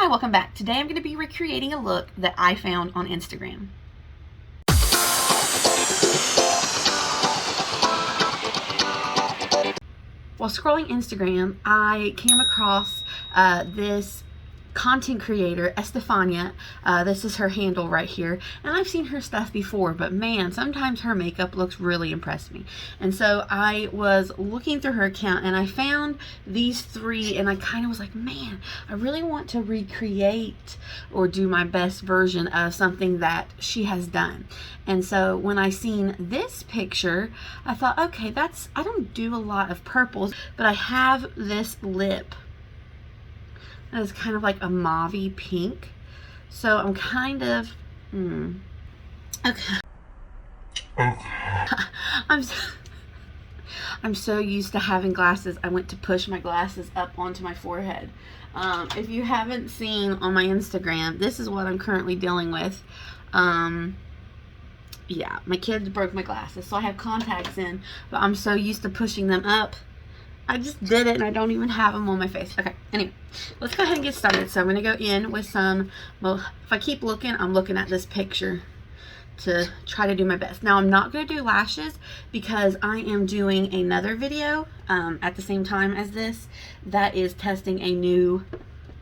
Hi, welcome back. Today I'm going to be recreating a look that I found on Instagram. While scrolling Instagram, I came across this content creator, Estefania. This is her handle right here, and I've seen her stuff before, but man, sometimes her makeup looks really impressed me. And so I was looking through her account and I found these three, and I kind of was like, man, I really want to recreate or do my best version of something that she has done. And so when I seen this picture, I thought, okay, I don't do a lot of purples, but I have this lip that is kind of like a mauve-y pink. So I'm kind of, okay. I'm so used to having glasses, I went to push my glasses up onto my forehead. If you haven't seen on my Instagram, this is what I'm currently dealing with. Yeah, my kids broke my glasses, so I have contacts in, but I'm so used to pushing them up. I just did it and I don't even have them on my face. Okay, anyway, let's go ahead and get started. So I'm going to go in with some, well, if I keep looking, I'm looking at this picture to try to do my best. Now, I'm not going to do lashes because I am doing another video at the same time as this that is testing a new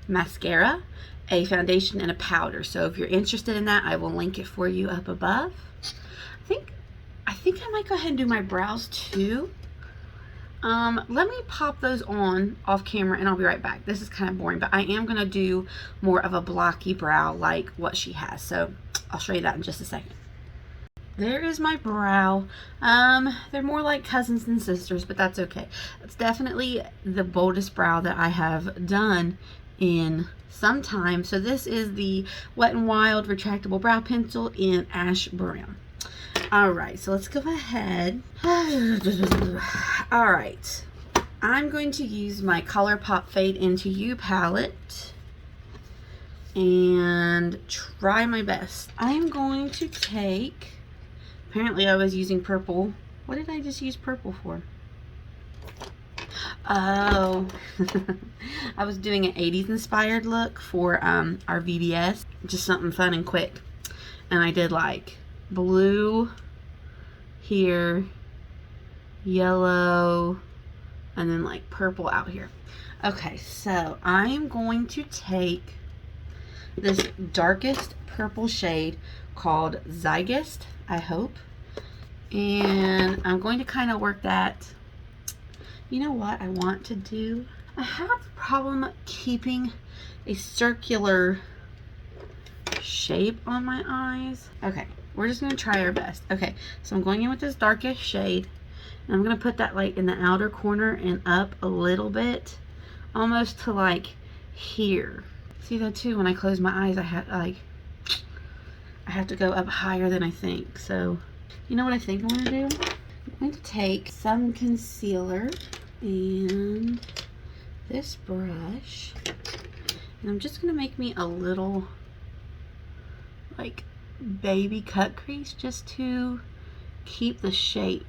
mascara, a foundation, and a powder. So if you're interested in that, I will link it for you up above. I think I might go ahead and do my brows too. Let me pop those on off camera and I'll be right back. This is kind of boring, but I am going to do more of a blocky brow like what she has. So I'll show you that in just a second. There is my brow. They're more like cousins than sisters, but that's okay. It's definitely the boldest brow that I have done in some time. So this is the Wet n Wild retractable brow pencil in ash brown. Alright, so let's go ahead. Alright, I'm going to use my ColourPop Fade Into You palette and try my best. I'm going to take, apparently I was using purple. What did I just use purple for? Oh, I was doing an 80s inspired look for our VBS, just something fun and quick. And I did like blue here, yellow, and then like purple out here. Okay, so I'm going to take this darkest purple shade called Zygist, I hope, and I'm going to kind of work that. You know what I want to do? I have a problem keeping a circular shape on my eyes. Okay, we're just going to try our best. Okay, so I'm going in with this darkest shade, and I'm going to put that like in the outer corner and up a little bit, almost to like here. See that too, when I close my eyes, I have to go up higher than I think. So you know what I think I'm going to do? I'm going to take some concealer and this brush, and I'm just going to make me a little like baby cut crease just to keep the shape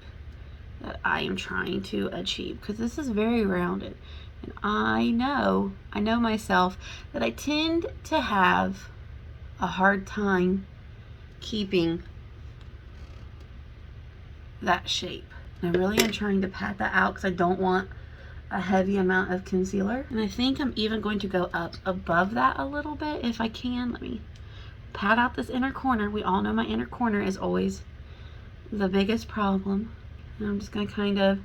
that I am trying to achieve, because this is very rounded, and I know myself that I tend to have a hard time keeping that shape. And I really am trying to pat that out because I don't want a heavy amount of concealer, and I think I'm even going to go up above that a little bit if I can. Let me pat out this inner corner. We all know my inner corner is always the biggest problem. And I'm just going to kind of,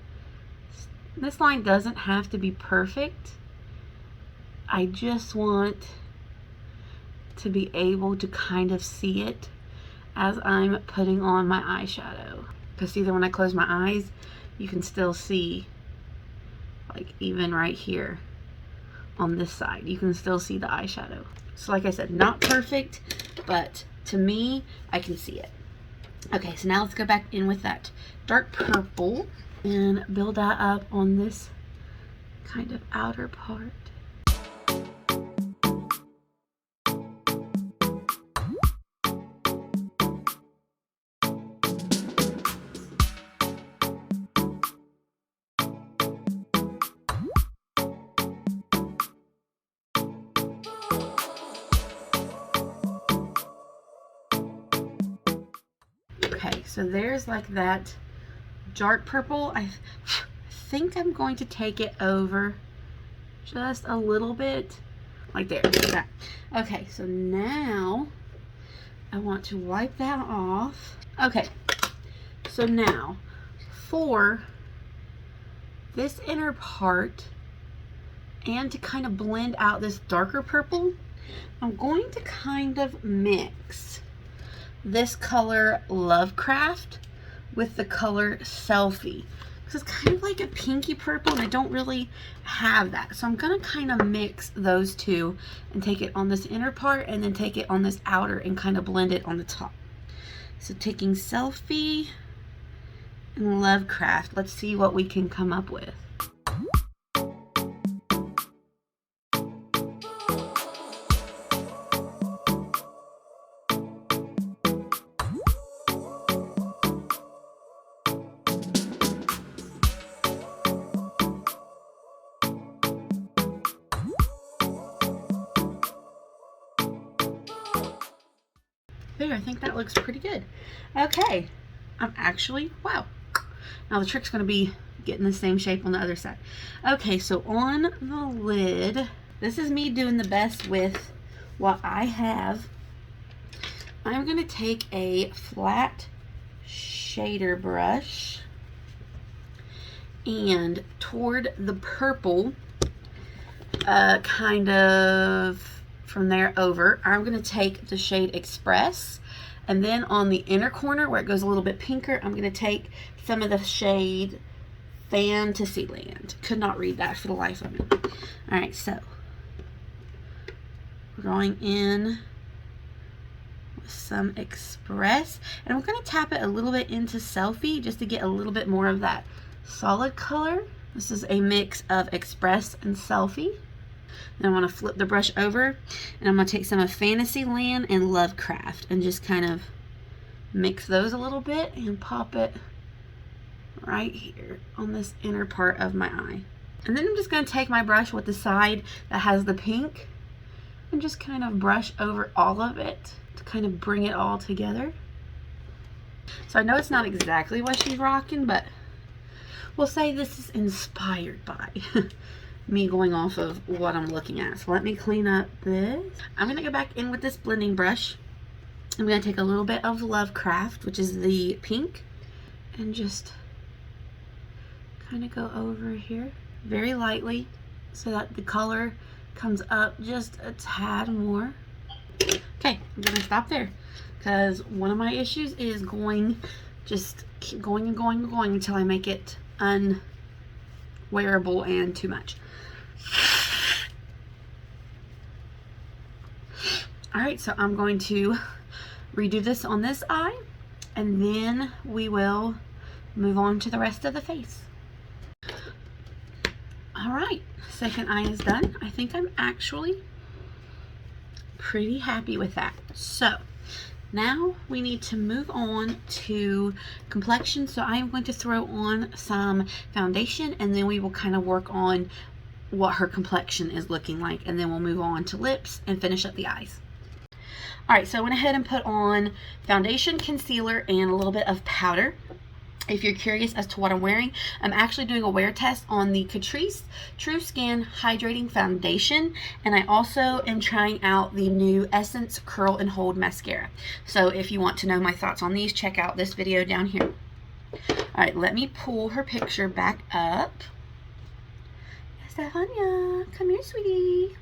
this line doesn't have to be perfect. I just want to be able to kind of see it as I'm putting on my eyeshadow. Because see that when I close my eyes, you can still see, like even right here on this side, you can still see the eyeshadow. So like I said, not perfect, but to me, I can see it. Okay, so now let's go back in with that dark purple and build that up on this kind of outer part. Okay, so there's like that dark purple. I think I'm going to take it over just a little bit, like there, like that. Okay, so now I want to wipe that off. Okay, so now for this inner part, and to kind of blend out this darker purple, I'm going to kind of mix this color Lovecraft with the color Selfie, because it's kind of like a pinky purple and I don't really have that. So I'm gonna kind of mix those two and take it on this inner part and then take it on this outer and kind of blend it on the top. So taking Selfie and Lovecraft, let's see what we can come up with. There, I think that looks pretty good. Okay, I'm actually, wow. Now the trick's gonna be getting the same shape on the other side. Okay, so on the lid, this is me doing the best with what I have. I'm gonna take a flat shader brush and toward the purple, kind of from there over, I'm going to take the shade Express, and then on the inner corner where it goes a little bit pinker, I'm going to take some of the shade Fantasyland. Could not read that for the life of me. Alright, so we're going in with some Express, and I'm going to tap it a little bit into Selfie just to get a little bit more of that solid color. This is a mix of Express and Selfie. Then I want to flip the brush over, and I'm going to take some of Fantasyland and Lovecraft and just kind of mix those a little bit and pop it right here on this inner part of my eye. And then I'm just going to take my brush with the side that has the pink and just kind of brush over all of it to kind of bring it all together. So I know it's not exactly what she's rocking, but we'll say this is inspired by me going off of what I'm looking at. So let me clean up this. I'm going to go back in with this blending brush. I'm going to take a little bit of Lovecraft, which is the pink, and just kind of go over here very lightly so that the color comes up just a tad more. Okay, I'm going to stop there because one of my issues is just keep going and going and going until I make it unwearable and too much. Alright, so I'm going to redo this on this eye, and then we will move on to the rest of the face. Alright, second eye is done. I think I'm actually pretty happy with that. So now we need to move on to complexion. So I am going to throw on some foundation, and then we will kind of work on what her complexion is looking like, and then we'll move on to lips and finish up the eyes. Alright, so I went ahead and put on foundation, concealer, and a little bit of powder. If you're curious as to what I'm wearing, I'm actually doing a wear test on the Catrice True Skin Hydrating Foundation, and I also am trying out the new Essence Curl and Hold Mascara. So if you want to know my thoughts on these, check out this video down here. Alright, let me pull her picture back up. Estefania, come here, sweetie.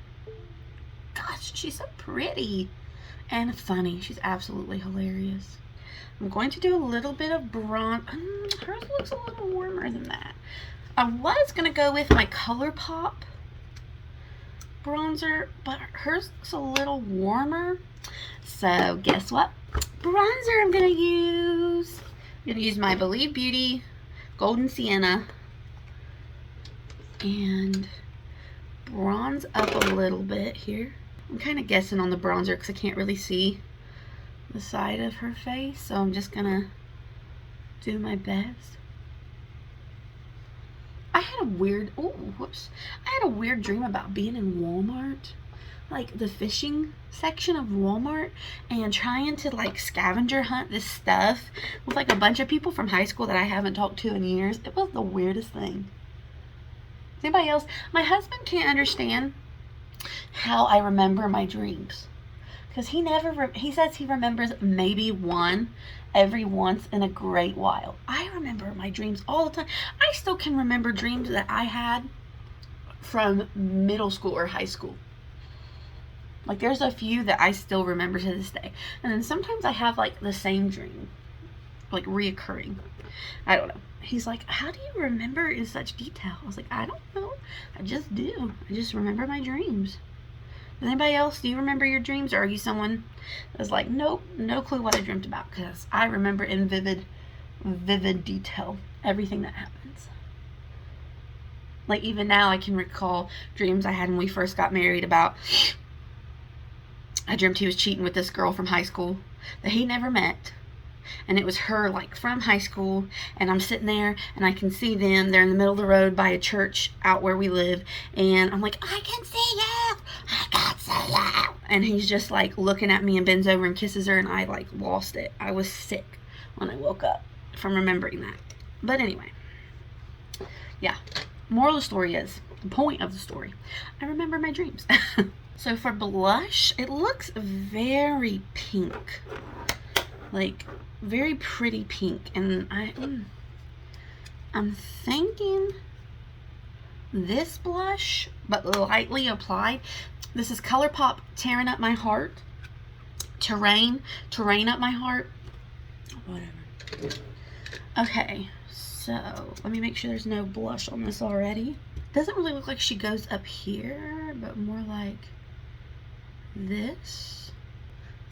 Gosh, she's so pretty and funny. She's absolutely hilarious. I'm going to do a little bit of bronze. Hers looks a little warmer than that. I was going to go with my ColourPop bronzer, but hers looks a little warmer. So guess what? Bronzer I'm going to use. I'm going to use my Believe Beauty Golden Sienna and bronze up a little bit here. I'm kind of guessing on the bronzer because I can't really see the side of her face, so I'm just gonna do my best. I had a weird dream about being in Walmart like the fishing section of Walmart and trying to like scavenger hunt this stuff with like a bunch of people from high school that I haven't talked to in years. It was the weirdest thing. Anybody else? My husband can't understand how I remember my dreams, because he says he remembers maybe one every once in a great while. I remember my dreams all the time. I still can remember dreams that I had from middle school or high school. Like there's a few that I still remember to this day. And then sometimes I have like the same dream, like reoccurring. I don't know. He's like, how do you remember in such detail? I was like, I don't know. I just do. I just remember my dreams. Does anybody else, do you remember your dreams? Or are you someone that's like, nope, no clue what I dreamt about? Because I remember in vivid detail everything that happens. Like even now I can recall dreams I had when we first got married about, I dreamt he was cheating with this girl from high school that he never met. And it was her like from high school, and I'm sitting there and I can see them. They're in the middle of the road by a church out where we live, and I'm like, I can see you, I can see you. And he's just like looking at me and bends over and kisses her, and I like lost it. I was sick when I woke up from remembering that. But anyway, yeah, moral of the story is, the point of the story, I remember my dreams. So for blush, it looks very pink, like very pretty pink, and I'm thinking this blush, but lightly applied. This is ColourPop Tearing Up My Heart, Terran Up My Heart, whatever. Okay, so let me make sure there's no blush on this already. Doesn't really look like she goes up here, but more like this.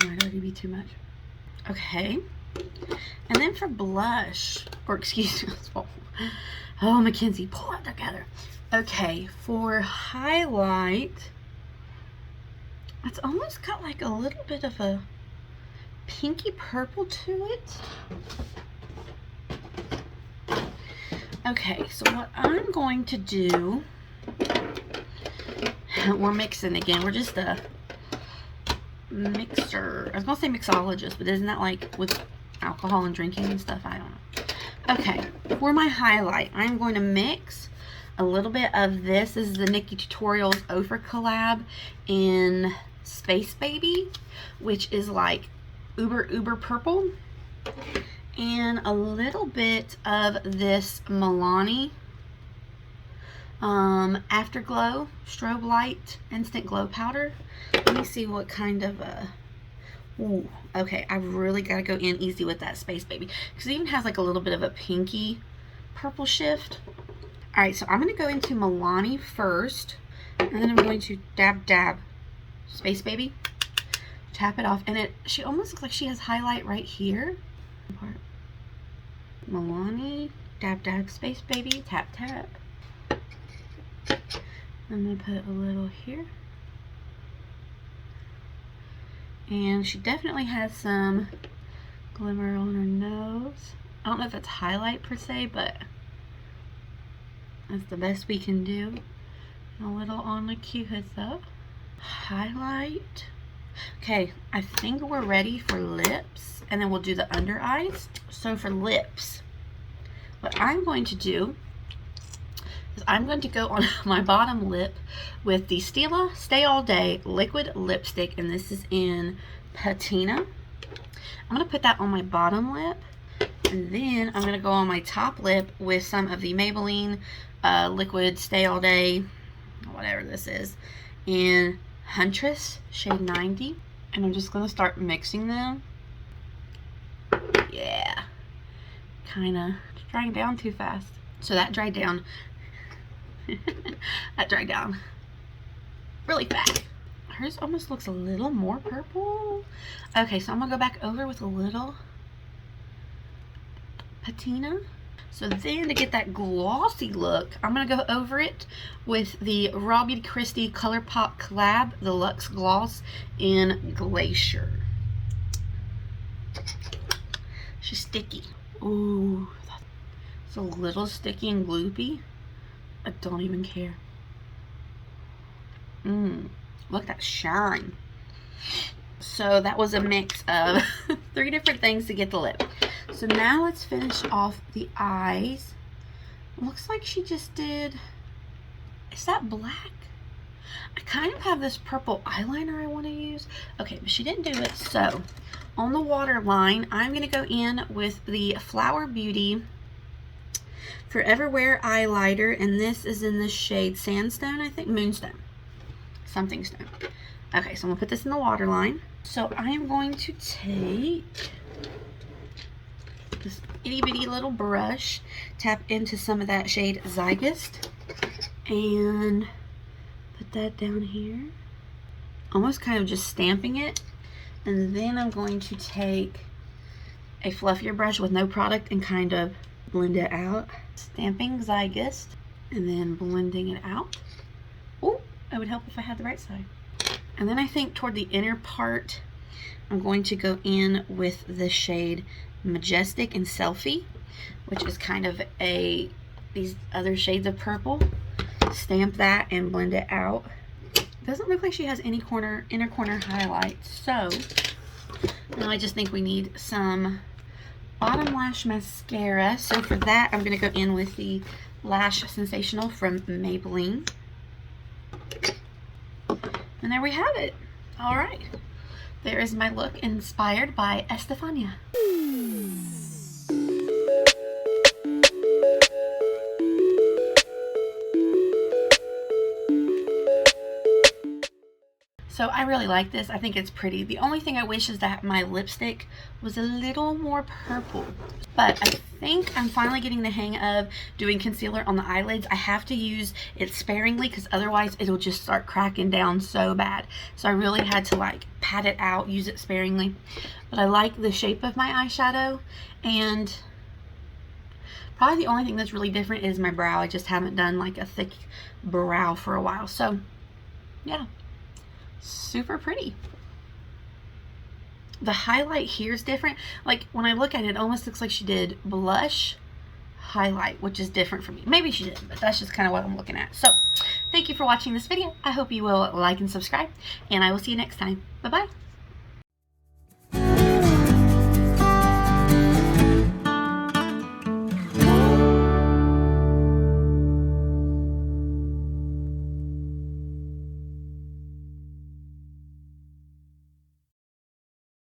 Might already be too much. Okay, and then for blush, or excuse me, oh Mackenzie, pull it together. Okay, for highlight, it's almost got like a little bit of a pinky purple to it. Okay, so what I'm going to do, we're mixing again, we're just a mixer. I was gonna say mixologist, but isn't that like with alcohol and drinking and stuff? I don't know. Okay, for my highlight, I'm going to mix a little bit of this. This is the nikkietutorials ofra collab in Space Baby, which is like uber purple, and a little bit of this milani Afterglow Strobe Light Instant Glow Powder. Let me see what kind of ooh, okay, I've really got to go in easy with that Space Baby, because it even has like a little bit of a pinky purple shift. Alright, so I'm going to go into Milani first, and then I'm going to dab Space Baby, tap it off, and she almost looks like she has highlight right here. Milani, dab Space Baby, tap. I'm going to put a little here. And she definitely has some glimmer on her nose. I don't know if that's highlight per se, but that's the best we can do. And a little on the cupid-up. Highlight. Okay, I think we're ready for lips, and then we'll do the under eyes. So for lips, what I'm going to do is I'm going to go on my bottom lip with the Stila Stay All Day liquid lipstick, and this is in Patina. I'm going to put that on my bottom lip, and then I'm going to go on my top lip with some of the Maybelline liquid Stay All Day, whatever this is, in Huntress shade 90, and I'm just going to start mixing them. Yeah, kind of drying down too fast. So that dried down. That dried down really fast. Hers almost looks a little more purple. Okay, so I'm gonna go back over with a little patina. So then to get that glossy look, I'm gonna go over it with the Raw Beauty Kristi ColourPop Collab, the Luxe Gloss in Glacier. She's sticky. Ooh, it's a little sticky and gloopy. I don't even care. Look at that shine. So that was a mix of 3 different things to get the lip. So now let's finish off the eyes. Looks like she just did, is that black? I kind of have this purple eyeliner I want to use. Okay, but she didn't do it. So on the waterline, I'm going to go in with the Flower Beauty Forever Wear eyeliner, and this is in the shade Sandstone, I think, Moonstone, something stone. Okay, so I'm gonna put this in the waterline. So I am going to take this itty bitty little brush, tap into some of that shade Zygist, and put that down here, almost kind of just stamping it. And then I'm going to take a fluffier brush with no product and kind of blend it out. Stamping Zygist and then blending it out. Oh, it would help if I had the right side. And then I think toward the inner part, I'm going to go in with the shade Majestic and Selfie, which is kind of these other shades of purple. Stamp that and blend it out. Doesn't look like she has any inner corner highlights. So now I just think we need some bottom lash mascara. So for that, I'm going to go in with the Lash Sensational from Maybelline. And there we have it. All right. There is my look inspired by Estefania. So I really like this. I think it's pretty. The only thing I wish is that my lipstick was a little more purple. But I think I'm finally getting the hang of doing concealer on the eyelids. I have to use it sparingly because otherwise it'll just start cracking down so bad. So I really had to like pat it out, use it sparingly. But I like the shape of my eyeshadow, and probably the only thing that's really different is my brow. I just haven't done like a thick brow for a while. So yeah. Super pretty. The highlight here is different. Like when I look at it, it almost looks like she did blush highlight, which is different for me. Maybe she didn't, but that's just kind of what I'm looking at. So thank you for watching this video. I hope you will like and subscribe, and I will see you next time. Bye bye.